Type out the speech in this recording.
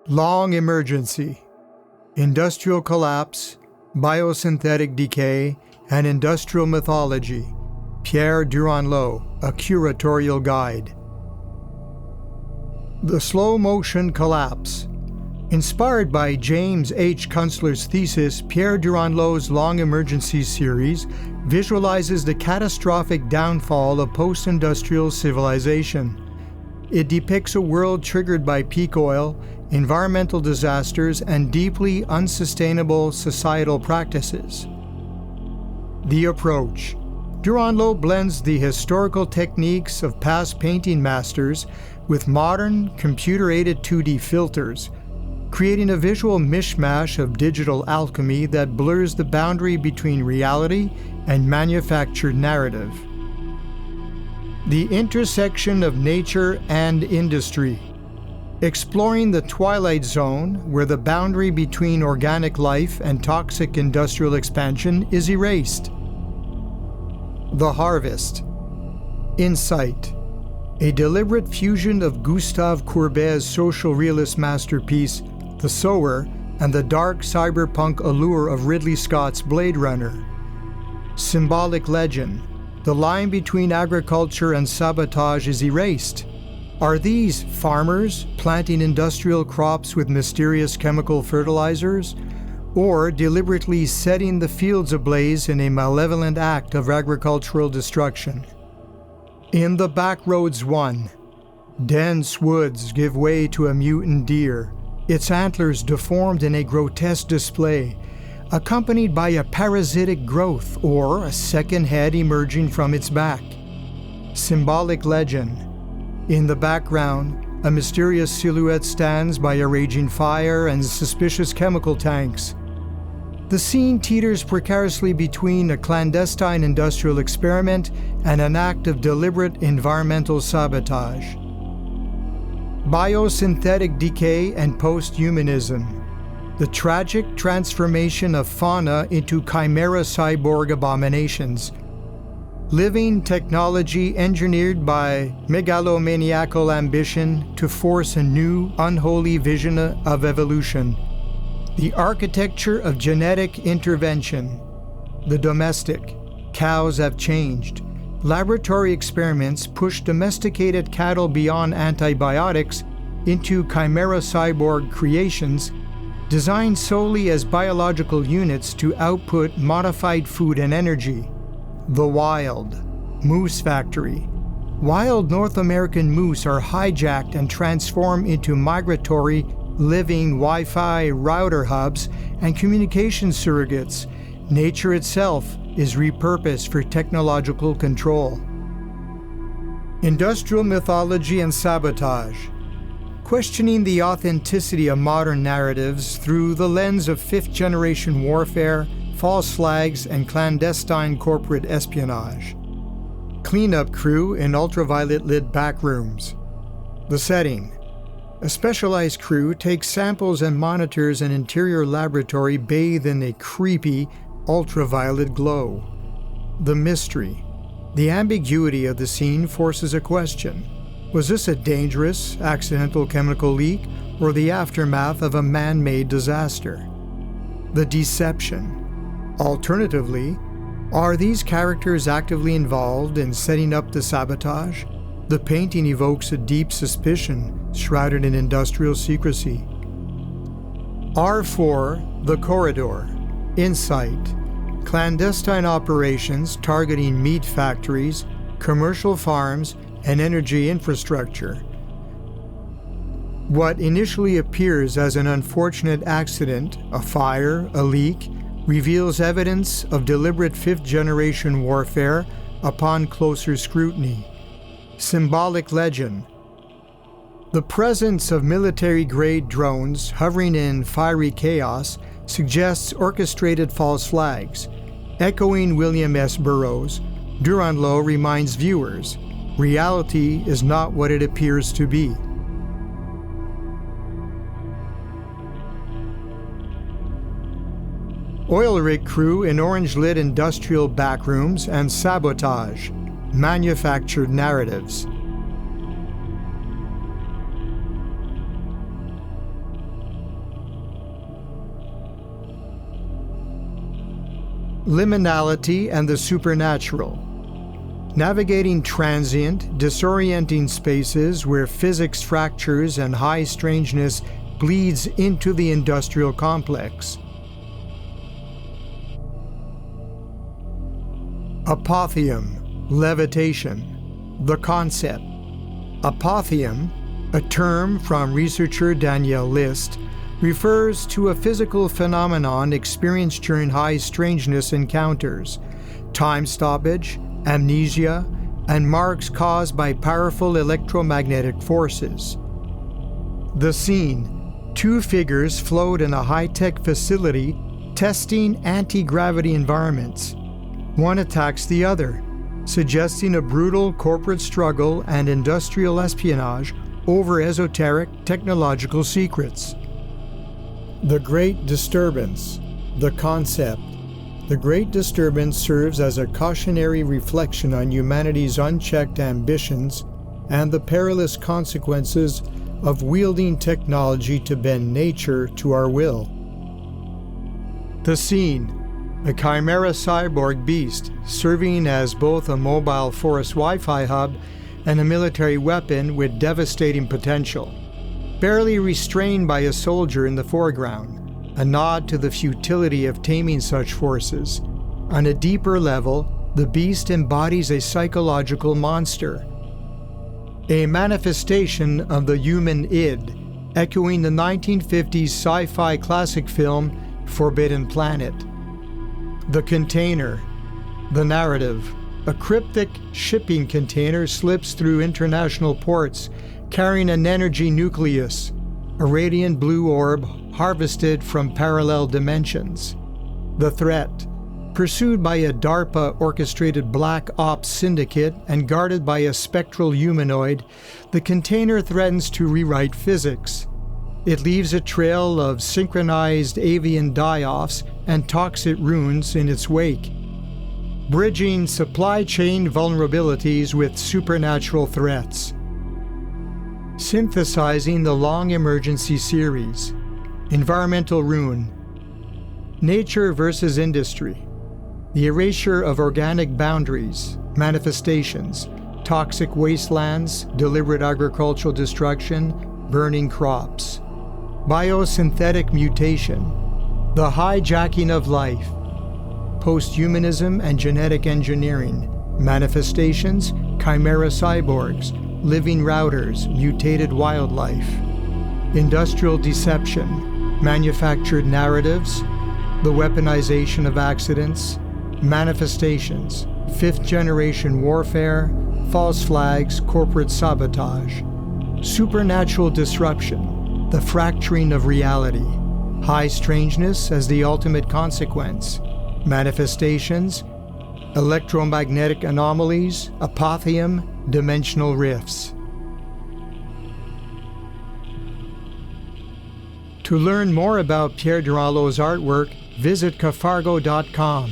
Long emergency, industrial collapse, biosynthetic decay, and industrial mythology. Pierre Duranleau, A Curatorial Guide. The slow motion collapse. Inspired by James H. Kunstler's thesis, Pierre Duranleau's Long Emergency series visualizes the catastrophic downfall of post-industrial civilization. It depicts a world triggered by peak oil, environmental disasters, and deeply unsustainable societal practices. The approach. Duranleau blends the historical techniques of past painting masters with modern, computer-aided 2D filters, creating a visual mishmash of digital alchemy that blurs the boundary between reality and manufactured narrative. The intersection of nature and industry. Exploring the twilight zone where the boundary between organic life and toxic industrial expansion is erased. The harvest. Insight. A deliberate fusion of Gustave Courbet's social realist masterpiece, The Sower, and the dark cyberpunk allure of Ridley Scott's Blade Runner. Symbolic legend. The line between agriculture and sabotage is erased. Are these farmers planting industrial crops with mysterious chemical fertilizers, or deliberately setting the fields ablaze in a malevolent act of agricultural destruction? In the Backroads 1, dense woods give way to a mutant deer, its antlers deformed in a grotesque display, accompanied by a parasitic growth or a second head emerging from its back. Symbolic legend. In the background, a mysterious silhouette stands by a raging fire and suspicious chemical tanks. The scene teeters precariously between a clandestine industrial experiment and an act of deliberate environmental sabotage. Biosynthetic decay and post-humanism. The tragic transformation of fauna into chimera cyborg abominations. Living technology engineered by megalomaniacal ambition to force a new, unholy vision of evolution. The architecture of genetic intervention. The domestic. Cows have changed. Laboratory experiments push domesticated cattle beyond antibiotics into chimera cyborg creations designed solely as biological units to output modified food and energy. The wild. Moose factory. Wild North American moose are hijacked and transformed into migratory, living Wi-Fi router hubs and communication surrogates. Nature itself is repurposed for technological control. Industrial mythology and sabotage. Questioning the authenticity of modern narratives through the lens of fifth-generation warfare, false flags, and clandestine corporate espionage. Cleanup crew in ultraviolet-lit backrooms. The setting. A specialized crew takes samples and monitors an interior laboratory bathed in a creepy, ultraviolet glow. The mystery. The ambiguity of the scene forces a question. Was this a dangerous, accidental chemical leak or the aftermath of a man-made disaster? The deception. Alternatively, are these characters actively involved in setting up the sabotage? The painting evokes a deep suspicion shrouded in industrial secrecy. R4, The Corridor. Insight. Clandestine operations targeting meat factories, commercial farms, and energy infrastructure. What initially appears as an unfortunate accident, a fire, a leak, reveals evidence of deliberate fifth-generation warfare upon closer scrutiny. Symbolic legend. The presence of military-grade drones hovering in fiery chaos suggests orchestrated false flags. Echoing William S. Burroughs, Duranleau reminds viewers, reality is not what it appears to be. Oil rig crew in orange-lit industrial backrooms and sabotage, manufactured narratives. liminality and the supernatural. Navigating transient, disorienting spaces where physics fractures and high strangeness bleeds into the industrial complex. Apotheum, levitation, the concept. Apotheum, a term from researcher Danielle List, refers to a physical phenomenon experienced during high strangeness encounters, time stoppage, amnesia, and marks caused by powerful electromagnetic forces. The scene: two figures float in a high-tech facility testing anti-gravity environments. One attacks the other, suggesting a brutal corporate struggle and industrial espionage over esoteric technological secrets. The Great Disturbance, the concept. The Great Disturbance serves as a cautionary reflection on humanity's unchecked ambitions and the perilous consequences of wielding technology to bend nature to our will. The scene: a chimera cyborg beast serving as both a mobile forest Wi-Fi hub and a military weapon with devastating potential. Barely restrained by a soldier in the foreground, a nod to the futility of taming such forces. On a deeper level, the beast embodies a psychological monster, a manifestation of the human id, echoing the 1950s sci-fi classic film Forbidden Planet. The container, the narrative. A cryptic shipping container slips through international ports, carrying an energy nucleus, a radiant blue orb harvested from parallel dimensions. The threat, pursued by a DARPA-orchestrated black ops syndicate and guarded by a spectral humanoid, the container threatens to rewrite physics. It leaves a trail of synchronized avian die-offs and toxic runes in its wake, bridging supply chain vulnerabilities with supernatural threats. Synthesizing the long emergency series. Environmental ruin. Nature versus industry. The erasure of organic boundaries, manifestations, toxic wastelands, deliberate agricultural destruction, burning crops. Biosynthetic mutation. The hijacking of life. Posthumanism and genetic engineering. Manifestations, chimera cyborgs, living routers, mutated wildlife. Industrial deception, manufactured narratives, the weaponization of accidents, manifestations, fifth-generation warfare, false flags, corporate sabotage. Supernatural disruption, the fracturing of reality. High strangeness as the ultimate consequence. Manifestations, electromagnetic anomalies, apotheum, dimensional rifts. To learn more about Pierre Duranleau's artwork, visit cafargo.com.